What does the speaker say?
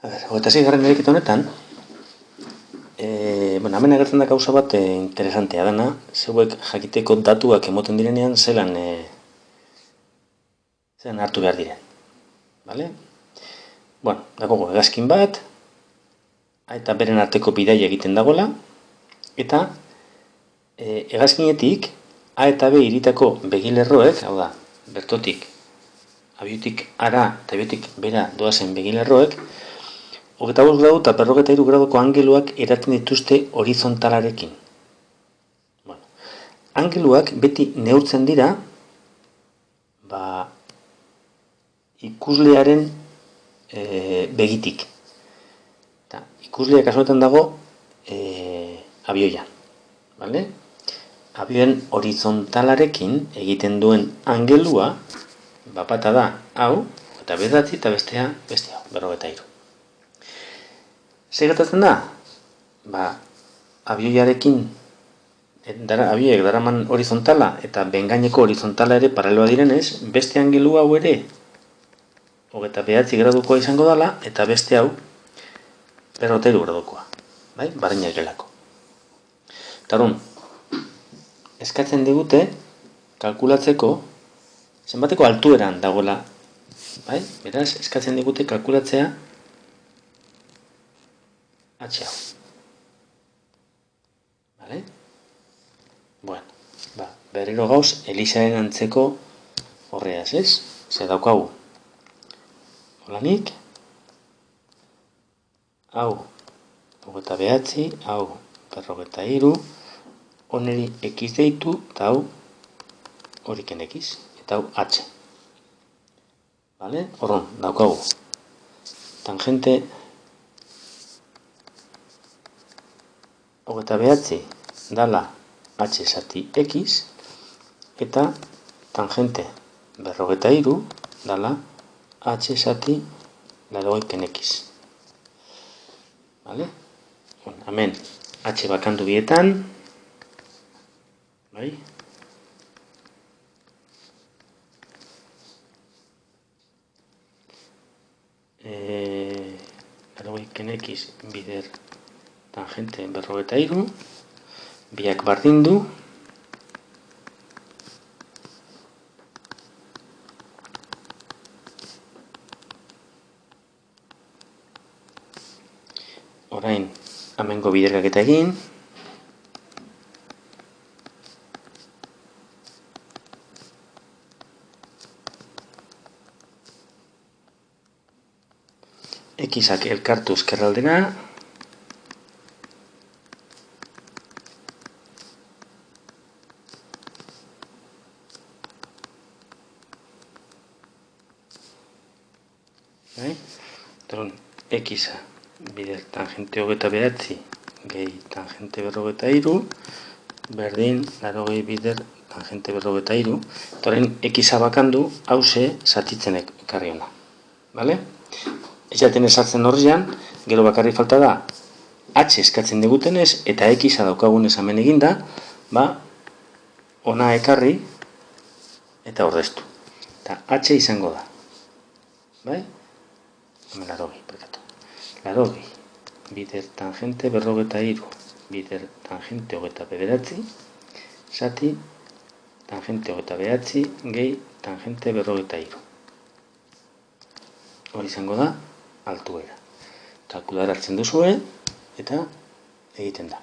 Hogeita seigarren eriketa honetan, hemen agertzen da gauza bat interesantea dena, zeuek jakiteko datuak emoten direnean zelan hartu behar diren. Vale? Bueno, dago hegazkin bat, eta beren arteko bidaia egiten dagoela, eta hegazkinetik A eta B iritako begilerroek, hau da, bertotik, abiotik ara eta abiotik bera doazen begilerroek, 25 gradu eta 53 graduko angeluak eratzen dituzte horizontalarekin. Bueno, angeluak beti neurtzen dira ikuslearen begitik. Eta ikusleak kasuetan dago abioian. Vale? Abioen horizontalarekin egiten duen angelua bata da hau, eta bederatzi eta bestea hau, 53. Zer gertatzen da? Abioiarekin, abioiak daraman horizontala eta bengaineko horizontala ere paraleloa direnez, beste angelu hau ere 29 gradukoa izango dela, eta beste hau 53 gradukoa. Bardina direlako. Eta orduan, eskatzen digute kalkulatzeko zenbateko altueran dagoela. Beraz, eskatzen digute kalkulatzea H hau. Vale? Bueno, berriro gauz, Elisaren antzeko horreaz, ez? Zer daukagu. Holanik. Hau, 29, hau, 53, oneri X deitu, eta hau, horiken X, eta hau H. Vale? Horron, daukagu. Tangente 29 dala H zati X, eta tangente 53 dala H zati laroiken X. Vale? Hemen H bakandu bietan, bai? Laroiken X bider tangente 53, biak bardindu, orain hemengo biderkaketa egin, Xak elkartu ezkerraldera, X bider tangente 29 gehi tangente 53, berdin 80 bider tangente 53, eta orain X bakandu hause zatitzenek ekarri hona. Vale? Ezaten esartzen horrean, gero bakarri falta da H eskatzen digutenez, eta X daukagunez hemen eginda, ona ekarri eta ordeztu. Eta H izango da. Bai? Hemen 80, perkatu. 80, bider tangente 53, bider tangente 29, zati tangente 29, gehi tangente 53. Hori izango da altuera. Kalkular hartzen duzue, eta egiten da.